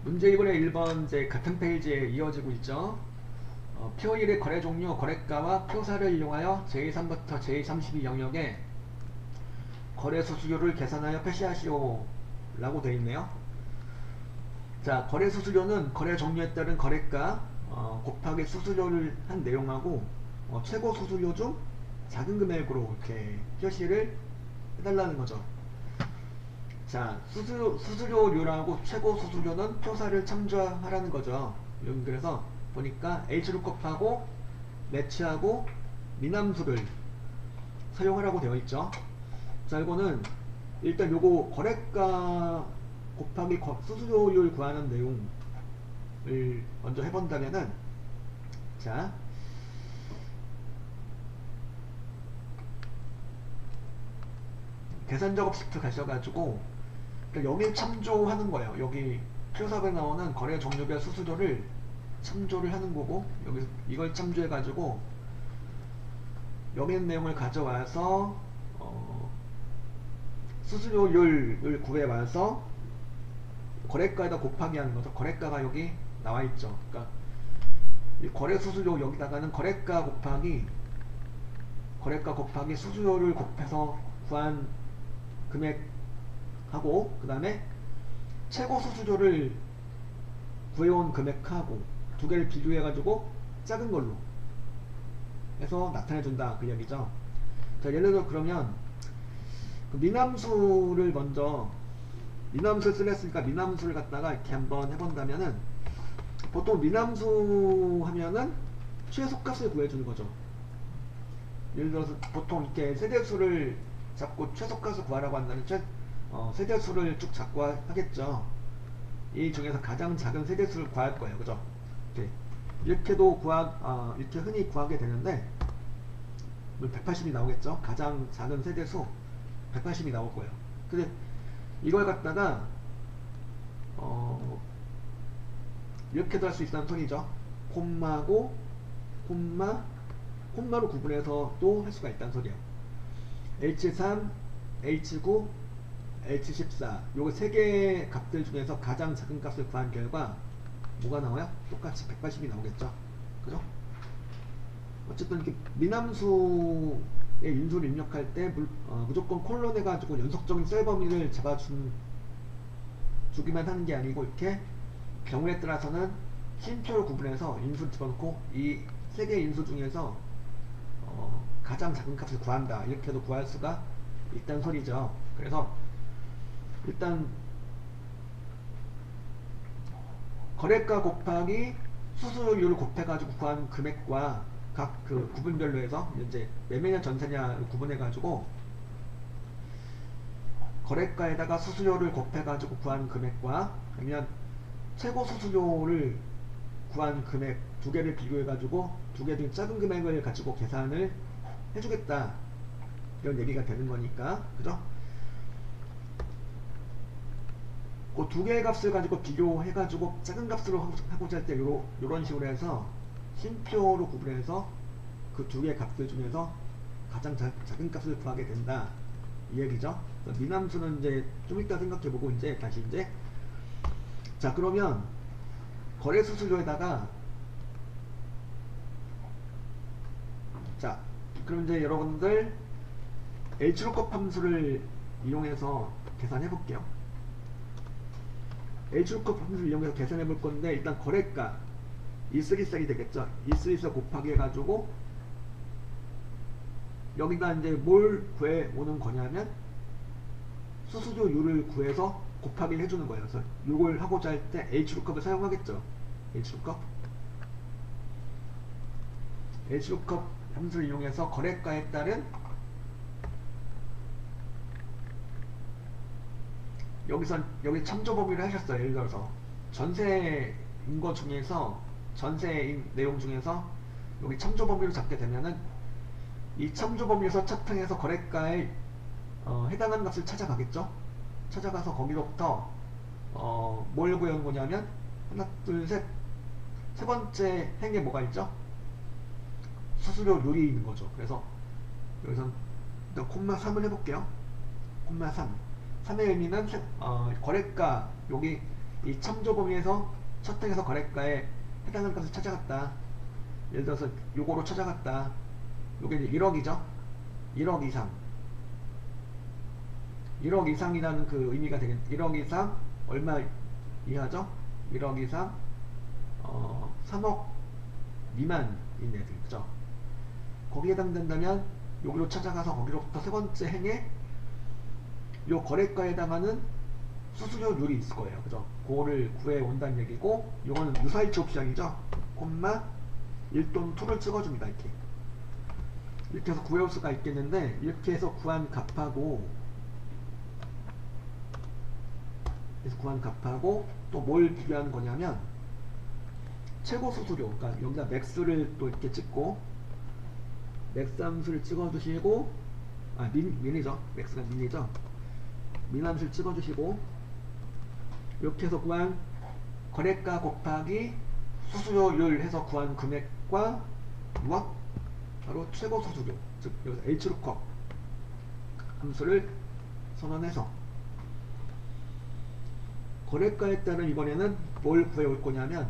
문제 1번의 1번 이제 같은 페이지에 이어지고 있죠. 표 1의 거래 종류, 거래가와 표사를 이용하여 제3부터 제32 영역에 거래 수수료를 계산하여 표시하시오 라고 되어 있네요. 자, 거래 수수료는 거래 종류에 따른 거래가 곱하기 수수료를 한 내용하고 최고 수수료 중 작은 금액으로 이렇게 표시를 해달라는 거죠. 자, 수수료율하고 최고 수수료는 표사를 참조하라는 거죠. 그래서 보니까 H룩업하고 매치하고 미남수를 사용하라고 되어 있죠. 자, 이거는 일단 요거 거래가 곱하기 수수료율 구하는 내용을 먼저 해본다면은, 자, 계산 작업 시트 가셔가지고 여기 참조하는 거예요. 여기 표사에 나오는 거래 종류별 수수료를 참조를 하는 거고, 여기 이걸 참조해가지고 여기 있는 내용을 가져와서 수수료율을 구해와서 거래가에다 곱하기 하는 거죠. 거래가가 여기 나와 있죠. 그러니까 이 거래 수수료 여기다가는 거래가 곱하기 수수료를 곱해서 구한 금액하고, 그 다음에 최고 수수료를 구해온 금액하고 두 개를 비교해가지고 작은 걸로 해서 나타내준다, 그 얘기죠. 자, 예를 들어 그러면 그 미남수를 먼저, 미남수를 쓰려 했으니까 미남수를 갖다가 이렇게 한번 해본다면은, 보통 미남수 하면은 최소값을 구해주는 거죠. 예를 들어서 보통 이렇게 세대수를 잡고 최소값을 구하라고 한다면 세대수를 쭉 잡고 하겠죠. 이 중에서 가장 작은 세대수를 구할 거예요. 그죠? 이렇게도 이렇게 흔히 구하게 되는데 180이 나오겠죠. 가장 작은 세대수 180이 나올 거예요. 근데 이걸 갖다가 이렇게도 할 수 있다는 소리죠. 콤마고 콤마로 구분해서 또 할 수가 있다는 소리예요. H3, H9, H14 요거 세 개의 값들 중에서 가장 작은 값을 구한 결과 뭐가 나와요? 똑같이 180이 나오겠죠. 그죠? 어쨌든 이렇게 미남수의 인수를 입력할 때 무조건 콜론 해가지고 연속적인 셀 범위를 주기만 하는 게 아니고, 이렇게 경우에 따라서는 쉼표를 구분해서 인수를 집어넣고 이 세 개의 인수 중에서 가장 작은 값을 구한다, 이렇게도 구할 수가 있다는 소리죠. 그래서 일단 거래가 곱하기 수수료율을 곱해가지고 구한 금액과 각 그 구분별로 해서 이제 매매냐 전세냐를 구분해가지고 거래가에다가 수수료를 곱해가지고 구한 금액과, 아니면 최고 수수료를 구한 금액 두 개를 비교해가지고 두 개 중 작은 금액을 가지고 계산을 해주겠다, 이런 얘기가 되는 거니까. 그죠? 그 두 개의 값을 가지고 비교해가지고 작은 값으로 하고자 할 때 요런 식으로 해서 쉼표로 구분해서 그 두 개의 값들 중에서 가장 작은 값을 구하게 된다, 이 얘기죠. 미남수는 이제 좀 이따 생각해보고 다시 자, 그러면 거래 수수료에다가, 자, 그럼 이제 여러분들 H룩업 함수를 이용해서 계산해 볼게요. H룩업 함수를 이용해서 계산해 볼 건데, 일단 거래가 E3셀이 되겠죠. E3셀 곱하기 해가지고 여기다 이제 뭘 구해 오는 거냐면 수수료율을 구해서 곱하기를 해주는 거예요. 그래서 이걸 하고자 할 때 H룩업을 사용하겠죠. H룩업 함수를 이용해서 거래가에 따른, 여기 참조 범위를 하셨어요. 예를 들어서 전세인 거 중에서, 전세인 내용 중에서 여기 참조 범위를 잡게 되면은 이 참조 범위에서 차트에서 거래가에 해당하는 값을 찾아가겠죠. 찾아가서 거기로부터 뭘 구하는 거냐면, 하나 둘 셋, 세 번째 행에 뭐가 있죠? 수수료율이 있는 거죠. 그래서 여기서 일단 콤마 3을 해볼게요. 콤마 3. 3의 의미는 거래가, 여기 이 참조 범위에서 첫 획에서 거래가에 해당하는 값을 찾아갔다. 예를 들어서 요거로 찾아갔다. 요게 이제 1억이죠. 1억 이상. 1억 이상이라는 그 의미가 되겠 1억 이상 얼마 이하죠? 1억 이상 3억 미만인 애들, 그죠? 거기에 해당된다면 여기로 찾아가서 거기로부터 세 번째 행에 요 거래가에 해당하는 수수료율이 있을 거예요, 그죠? 그거를 구해 온다는 얘기고, 요거는 유사일치 옵션이죠. 콤마 1 또는 2를 찍어줍니다. 이렇게 해서 구해올 수가 있겠는데, 이렇게 해서 구한 값하고 또 뭘 비교하는 거냐면 최고 수수료, 그러니까 여기다 맥스를 또 이렇게 찍고, 맥스 함수를 찍어주시고, 민이죠. 맥스가 민이죠. 민 함수를 찍어주시고, 이렇게 해서 구한 거래가 곱하기 수수료율 해서 구한 금액과 무엇? 바로 최고 수수료, 즉 여기서 H루컵 함수를 선언해서 거래가에 따른 이번에는 뭘 구해올 거냐면,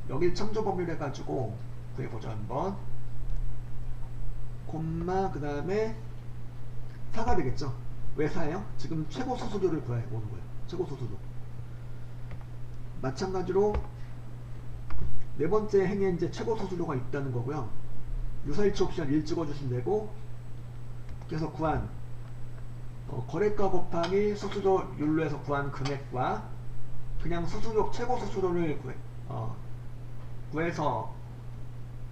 여길 참조 범위를 해가지고 구해보자 한번. 콤마 그 다음에 4가 되겠죠. 왜 4예요? 지금 최고 수수료를 구해보는 거예요. 최고 수수료. 마찬가지로 네 번째 행에 이제 최고 수수료가 있다는 거고요. 유사일치 옵션 1 찍어주시면 되고, 그래서 구한 거래가 곱하기 수수료율로 해서 구한 금액과 그냥 수수료 최고 수수료를 구해서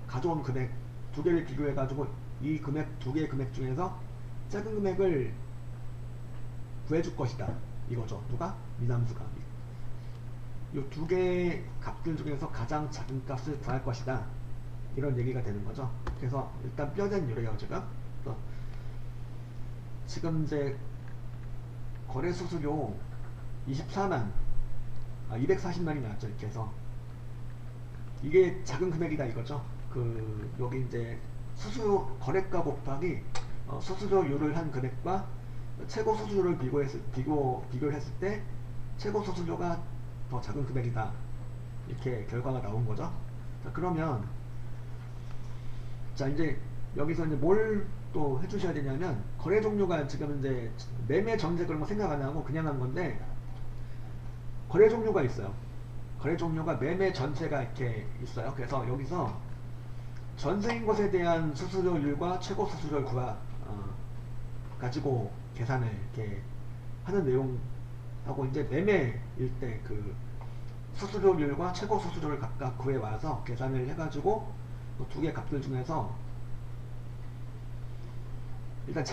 가져온 금액 두 개를 비교해 가지고 이 금액 두 개의 금액 중에서 작은 금액을 구해줄 것이다, 이거죠. 누가? 미남수가. 이 두 개의 값들 중에서 가장 작은 값을 구할 것이다, 이런 얘기가 되는 거죠. 그래서 일단 뼈된 유래요. 지금 이제 거래 수수료 240만이 나왔죠. 이렇게 해서 이게 작은 금액이다, 이거죠. 여기 이제 거래가 곱하기 수수료율을 한 금액과 최고 수수료를 비교를 했을 때 최고 수수료가 더 작은 금액이다, 이렇게 결과가 나온 거죠. 자, 그러면 이제 여기서 이제 뭘 또 해주셔야 되냐면, 거래 종류가 지금 이제 매매 전세 그런 거 생각 안 하고 그냥 한 건데, 거래 종류가 있어요. 거래 종류가 매매 전세가 이렇게 있어요. 그래서 여기서 전세인 것에 대한 수수료율과 최고 수수료를 가지고 계산을 이렇게 하는 내용하고, 이제 매매일 때 그 수수료율과 최고 수수료를 각각 구해 와서 계산을 해가지고 두 개의 값들 중에서 일단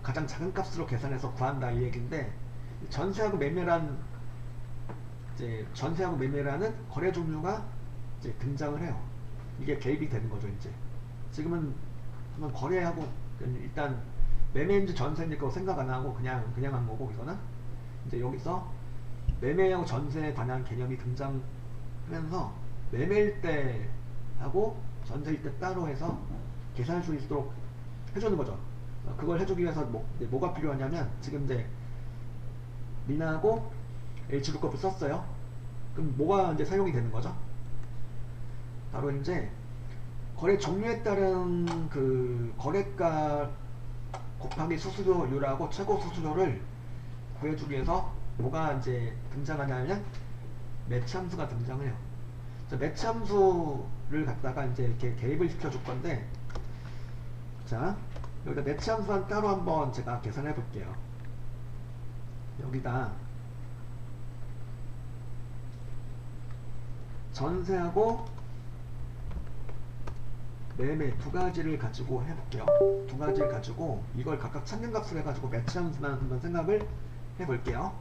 가장 작은 값으로 계산해서 구한다, 이 얘기인데, 전세하고 매매라는 거래 종류가 이제 등장을 해요. 이게 개입이 되는 거죠. 이제 지금은 한번 거래하고 일단 매매인지 전세인지 그거 생각 안 하고 그냥 한 거고, 이거는 이제 여기서 매매하고 전세에 관한 개념이 등장하면서 매매일 때 하고 전세일 때 따로 해서 계산할 수 있도록 해주는 거죠. 그걸 해주기 위해서 뭐가 필요하냐면, 지금 이제 민하고 H루컵을 썼어요. 그럼 뭐가 이제 사용이 되는 거죠? 바로 이제 거래 종류에 따른 그 거래가 곱하기 수수료율하고 최고 수수료를 구해주기 위해서 뭐가 이제 등장하냐면 매치 함수가 등장해요. 매치 함수를 갖다가 이제 이렇게 개입을 시켜줄 건데, 자, 여기다 매치 함수만 따로 한번 제가 계산해 볼게요. 여기다 전세하고 매매 두 가지를 가지고 해볼게요. 두 가지를 가지고 이걸 각각 찾는 값을 해가지고 매치 함수만 한번 생각을 해볼게요.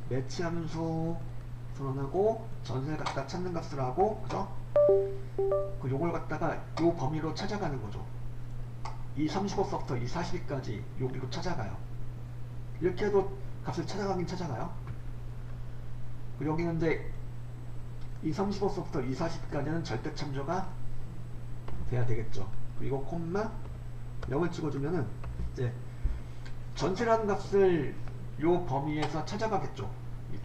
매치 함수 선언하고 전세를 갖다 찾는 값을 하고, 그죠? 요걸 갖다가 요 범위로 찾아가는 거죠. 이 35서부터 이 42까지 여기로 찾아가요. 이렇게 해도 값을 찾아가긴 찾아가요. 여기는 이제 이 35서부터 이 40까지는 절대 참조가 돼야 되겠죠. 그리고 콤마 0을 찍어주면은 이제 전세라는 값을 요 범위에서 찾아가겠죠. 이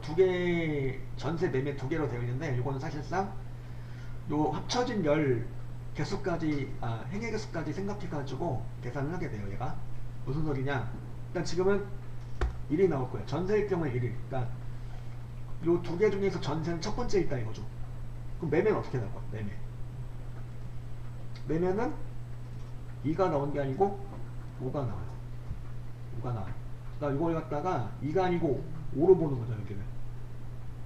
두 개, 전세 매매 두 개로 되어 있는데, 요거는 사실상 요 합쳐진 열 개수까지, 행의 개수까지 생각해가지고 계산을 하게 돼요, 얘가. 무슨 소리냐? 일단 지금은 1이 나올 거예요. 전세일 경우에 1이. 그러니까 요 두 개 중에서 전세는 첫 번째 있다 이거죠. 그럼 매매는 어떻게 나올 거야? 매매는 2가 나온 게 아니고 5가 나와요. 5가 나와요. 그러니까 이걸 갖다가 2가 아니고 5로 보는 거죠, 여기는.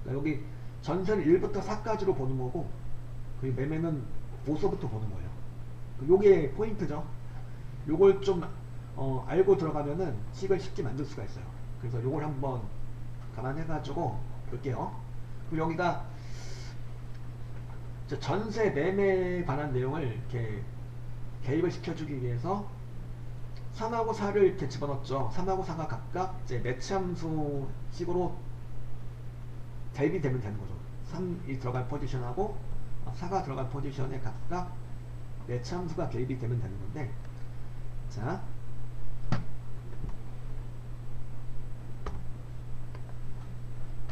그러니까 여기 전세는 1부터 4까지로 보는 거고, 그 매매는 5서부터 보는 거예요. 요게 포인트죠. 요걸 좀 알고 들어가면은 식을 쉽게 만들 수가 있어요. 그래서 요걸 한번 감안해가지고 볼게요. 그리고 여기가 전세 매매에 관한 내용을 이렇게 개입을 시켜주기 위해서 3하고 4를 이렇게 집어넣었죠. 3하고 4가 각각 이제 매치 함수 식으로 대입이 되면 되는 거죠. 3이 들어갈 포지션하고 4가 들어갈 포지션에 각각 매치 함수가 개입이 되면 되는 건데, 자,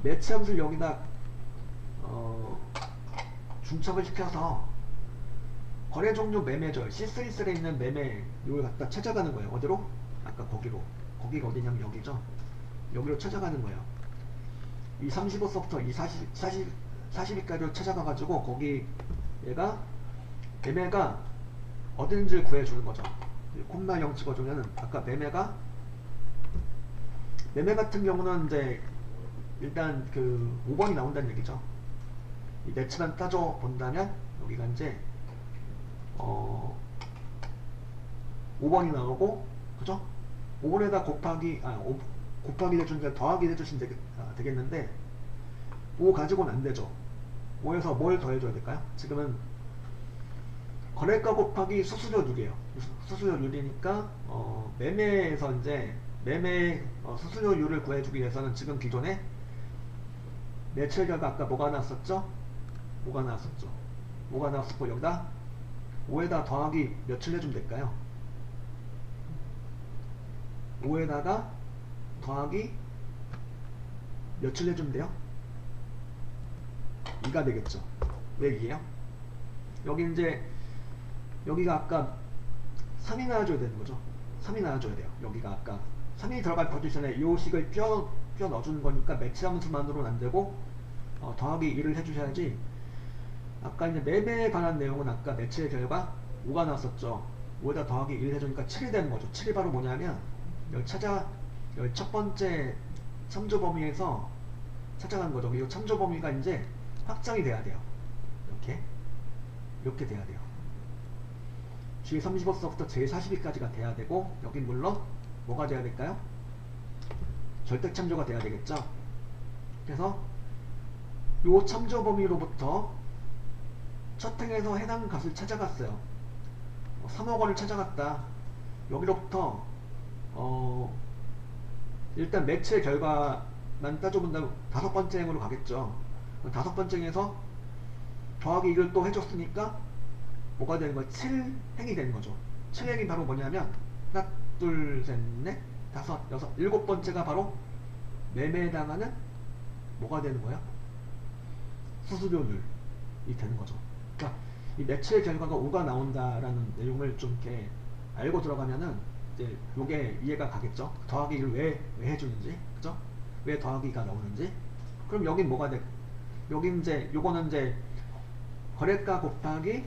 매치 함수를 여기다 중첩을 시켜서 거래 종류 매매절 C3셀에 있는 매매 요걸 갖다 찾아가는 거예요. 어디로? 아까 거기로. 거기가 어디냐면 여기죠. 여기로 찾아가는 거예요. 이 35서부터 이 42까지로 찾아가가지고 거기 얘가 매매가 어딘지를 구해주는 거죠. 콤마 0 찍어주면은 아까 매매 같은 경우는 이제 일단 그 5번이 나온다는 얘기죠. 이 매치만 따져 본다면 여기가 이제 5번이 나오고, 그죠? 5번에다 곱하기 해주니까 더하기 해주시면 되겠는데 5 가지고는 안 되죠. 5에서 뭘 더해줘야 될까요? 지금은 거래가 곱하기 수수료율이에요. 수수료율이니까 매매에서 이제 매매 수수료율을 구해주기 위해서는 지금 기존에 매출 결과 아까 뭐가 나왔었죠? 뭐가 나왔었고 여기다 5에다 더하기 몇을 해주면 될까요? 5에다가 더하기 몇을 해주면 돼요? 2가 되겠죠. 왜 2예요? 여기 이제 여기가 아까 3이 나와줘야 되는 거죠. 3이 나와줘야 돼요. 여기가 아까 3이 들어갈 포지션에 이 식을 뼈 넣어주는 거니까 매치 함수만으로는 안 되고 더하기 2를 해주셔야지. 아까 이제 매매에 관한 내용은 아까 매치의 결과 5가 나왔었죠. 5에다 더하기 1 해주니까 7이 되는 거죠. 7이 바로 뭐냐면 여기 첫 번째 참조 범위에서 찾아간 거죠. 이 참조 범위가 이제 확장이 돼야 돼요. 이렇게 돼야 돼요. G35서부터 J42까지가 돼야 되고, 여긴 물론 뭐가 돼야 될까요? 절대 참조가 돼야 되겠죠. 그래서 요 참조 범위로부터 첫 행에서 해당 값을 찾아갔어요. 3억 원을 찾아갔다. 여기로부터 일단 매치의 결과만 따져본다면 다섯 번째 행으로 가겠죠. 다섯 번째 행에서 더하기 1을 또 해줬으니까 뭐가 되는 거예요? 7행이 되는 거죠. 7행이 바로 뭐냐면 하나, 둘, 셋, 넷, 다섯, 여섯, 일곱 번째가 바로 매매에 해당하는 뭐가 되는 거야? 수수료율이 되는 거죠. 그러니까 이 매치의 결과가 5가 나온다라는 내용을 좀 이렇게 알고 들어가면은 이제 요게 이해가 가겠죠. 더하기 1을 왜 해주는지, 그죠? 왜 더하기가 나오는지. 그럼 여긴 뭐가 돼? 여긴 이제 요거는 이제 거래가 곱하기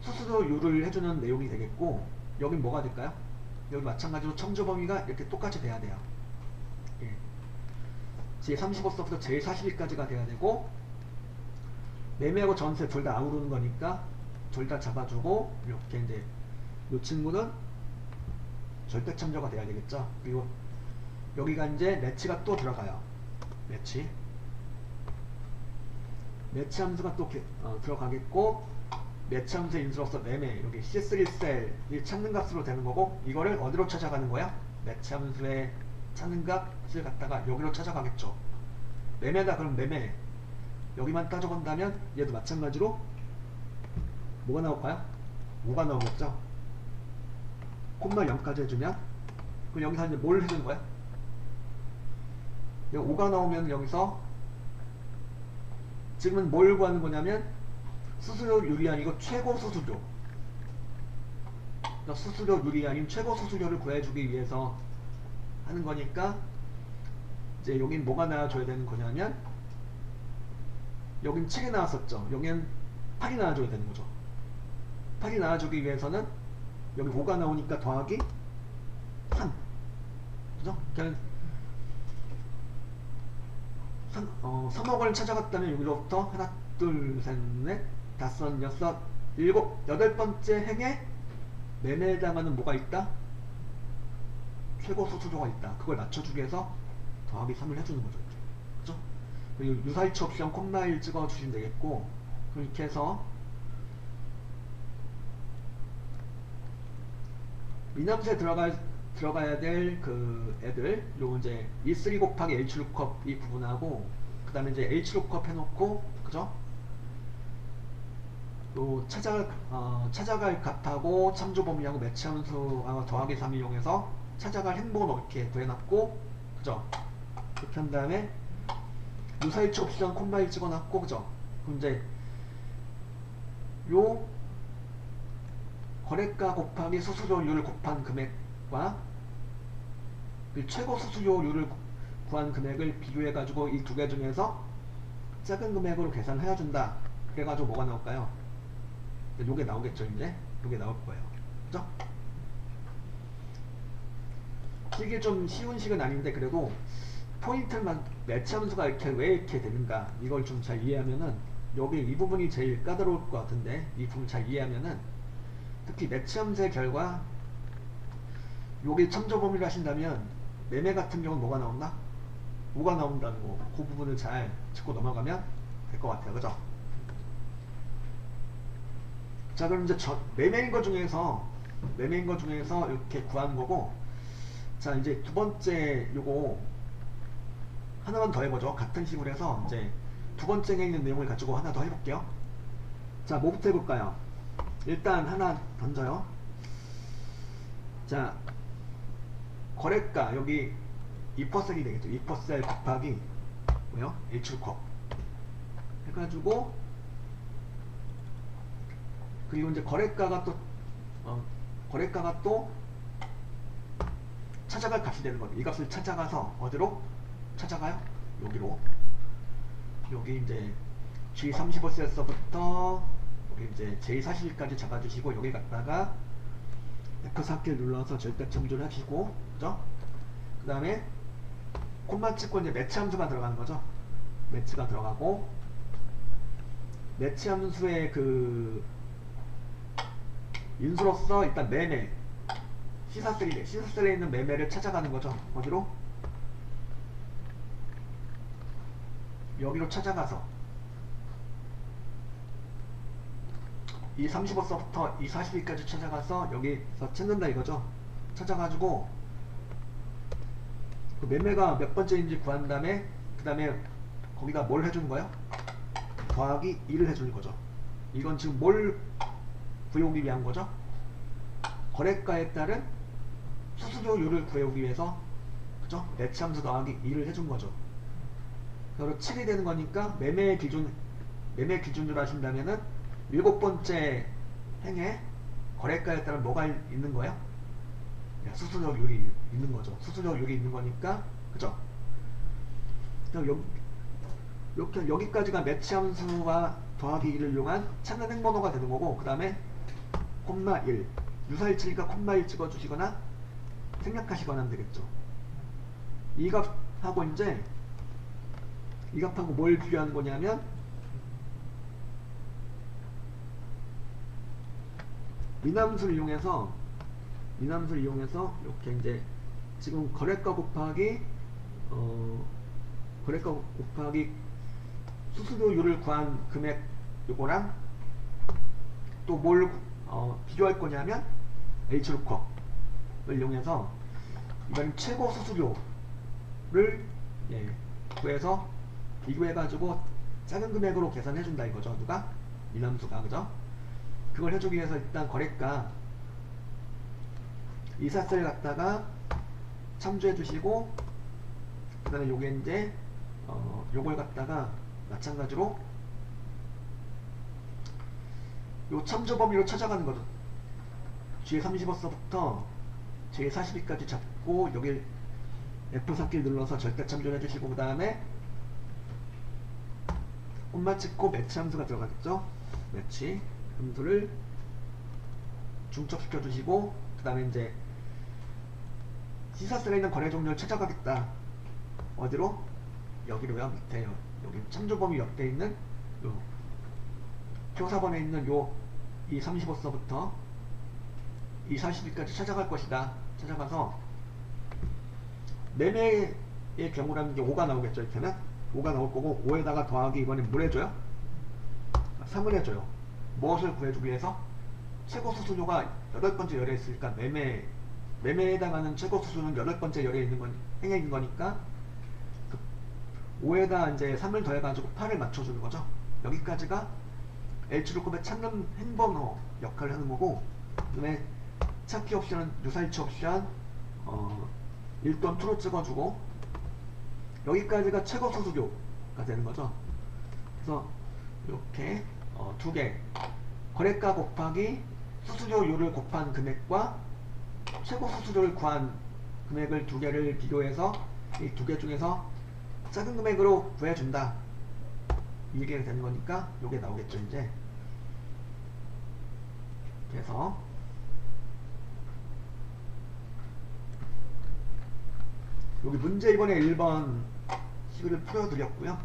수수료율을 해주는 내용이 되겠고, 여긴 뭐가 될까요? 여기 마찬가지로 참조 범위가 이렇게 똑같이 돼야 돼요. 예. J35서부터 J42까지가 돼야 되고, 매매하고 전세 둘 다 아우르는 거니까 둘 다 잡아주고, 이렇게 이제 이 친구는 절대 참조가 돼야 되겠죠. 그리고 여기가 이제 매치가 또 들어가요. 매치 함수가 또 들어가겠고, 매치 함수의 인수로서 매매, 여기 C3셀이 찾는 값으로 되는 거고, 이거를 어디로 찾아가는 거야? 매치 함수의 찾는 값을 갖다가 여기로 찾아가겠죠. 매매다 그럼 매매 여기만 따져본다면 얘도 마찬가지로 뭐가 나올까요? 5가 나오겠죠. 콤마 0까지 해주면, 그럼 여기서 이제 뭘 해주는 거야? 5가 나오면 여기서 지금은 뭘 구하는 거냐면 수수료율이 아니고 최고 수수료. 그러니까 수수료율이 아닌 최고 수수료를 구해주기 위해서 하는 거니까 이제 여긴 뭐가 나와줘야 되는 거냐면 여긴 7이 나왔었죠. 여긴 8이 나와줘야 되는 거죠. 8이 나와주기 위해서는 여기 5가 나오니까 더하기 3. 그죠? 그냥 3억을 찾아갔다면 여기로부터 하나, 둘, 셋, 넷, 다섯, 여섯, 일곱, 여덟 번째 행에 매매에 해당하는 뭐가 있다? 최고 수수료가 있다. 그걸 맞춰주기 위해서 더하기 3을 해주는 거죠. 그죠? 그리고 유사일치 옵션 콤마 1 찍어주시면 되겠고, 그렇게 해서 미남수에 들어가야 될 그 애들, 요 이제 E3 곱하기 H6컵 이 부분하고, 그 다음에 이제 H6컵 해놓고, 그죠? 또 찾아갈 값하고 참조 범위하고 매치 함수하고 더하기 3 이용해서 찾아갈 행복을 이렇게 구해놨고, 그죠? 그렇게 한 다음에 유사일치 옵션 콤마 1 찍어놨고, 그죠? 그럼 이제 요 거래가 곱하기 수수료율 곱한 금액과 그 최고 수수료율을 구한 금액을 비교해가지고 이 두 개 중에서 작은 금액으로 계산해준다. 그래가지고 뭐가 나올까요? 요게 나오겠죠. 이제 요게 나올 거예요. 그죠? 이게 좀 쉬운 식은 아닌데 그래도 포인트만 매치 함수가 왜 이렇게 되는가 이걸 좀 잘 이해하면은 여기 이 부분이 제일 까다로울 것 같은데 이 부분 잘 이해하면은 특히 매치 함수의 결과 요게 참조 범위를 하신다면 매매 같은 경우는 뭐가 나온다? 5가 나온다는 거. 그 부분을 잘 짚고 넘어가면 될 것 같아요. 그죠? 자, 그럼 이제 매매인 거 중에서 이렇게 구하는 거고, 자, 이제 두 번째 요거 하나만 더 해보죠. 같은 식으로 해서 이제 두 번째에 있는 내용을 가지고 하나 더 해볼게요. 자, 뭐부터 해볼까요? 일단 하나 던져요. 자, 거래가 여기 2%이 되겠죠. 2% 곱하기 뭐요? H컵 해가지고, 그리고 이제 거래가가 또 찾아갈 값이 되는 거죠. 이 값을 찾아가서 어디로 찾아가요? 여기로. 여기 이제 G35세서부터 여기 이제 J40까지 잡아주시고, 여기 갔다가 F4키를 눌러서 절대 참조를 하시고, 그죠? 그 다음에 콤마 찍고 이제 매치 함수가 들어가는 거죠. 매치가 들어가고, 매치 함수의 그 인수로서 일단 매매 시사셀에 있는 매매를 찾아가는 거죠. 어디로? 여기로 찾아가서 이 35서부터 이 42까지 찾아가서 여기서 찾는다 이거죠. 찾아가지고 그 매매가 몇 번째인지 구한 다음에 그 다음에 거기다 뭘 해주는 거예요? 더하기 2를 해주는 거죠. 이건 지금 뭘 구해오기 위한 거죠? 거래가에 따른 수수료율을 구해오기 위해서, 그죠? 매치 함수 더하기 2를 해준 거죠. 그리고 7이 되는 거니까 매매 기준으로 하신다면은 7번째 행에 거래가에 따른 뭐가 있는 거예요? 수수료율이 있는 거죠. 수수료율이 있는 거니까, 그죠? 여기까지가 매치 함수와 더하기 2를 이용한 찾는 행번호가 되는 거고, 그 다음에 콤마 1 유사일치니까 콤마 1 찍어주시거나 생략하시거나 하면 되겠죠. 이 값하고 이제 이 값하고 뭘 비교하는 거냐면 미남수를 이용해서 이렇게 이제 지금 거래가 곱하기 수수료율을 구한 금액 요거랑 또 뭘 비교할 거냐면 H6컵을 이용해서 이번 최고 수수료를 구해서 비교해가지고 작은 금액으로 계산해준다 이거죠. 누가? 미남수가. 그죠? 그걸 해주기 위해서 일단 거래가 이사셀 갖다가 참조해주시고, 그 다음에 요게 이제 요걸 갖다가 마찬가지로 요 참조 범위로 찾아가는 거죠. 뒤에 30어서부터 뒤에 42까지 잡고 여길 F4키 눌러서 절대 참조를 해주시고, 그 다음에 콤마 찍고 매치 함수가 들어가겠죠. 매치 함수를 중첩시켜 주시고, 그 다음에 이제 시사셀에 있는 거래 종류를 찾아가겠다. 어디로? 여기로요. 밑에요. 여기 참조 범위 옆에 있는 요 표4번에 있는 요 이 35서부터 이 42까지 찾아갈 것이다. 찾아가서 매매의 경우라는 게 5가 나오겠죠. 이렇게는 5가 나올 거고, 5에다가 더하기 이번엔 뭘 해줘요? 3을 해줘요. 무엇을 구해주기 위해서? 최고 수수료가 8번째 열에 있으니까 매매에 해당하는 최고 수수료는 8번째 열에 있는 건 행해 있는 거니까 그 5에다 이제 3을 더해가지고 8을 맞춰주는 거죠. 여기까지가 L출급의 찾는 행번호 역할을 하는 거고, 그 다음에 찾기 옵션은 유사일치 옵션 1돈 2로 찍어주고, 여기까지가 최고 수수료가 되는 거죠. 그래서 이렇게 두 개, 거래가 곱하기 수수료율을 곱한 금액과 최고 수수료를 구한 금액을 두 개를 비교해서 이 두 개 중에서 작은 금액으로 구해준다. 이게 되는 거니까 요게 나오겠죠. 이제 그래서 여기 문제 이번에 1번 시비를 풀어드렸고요.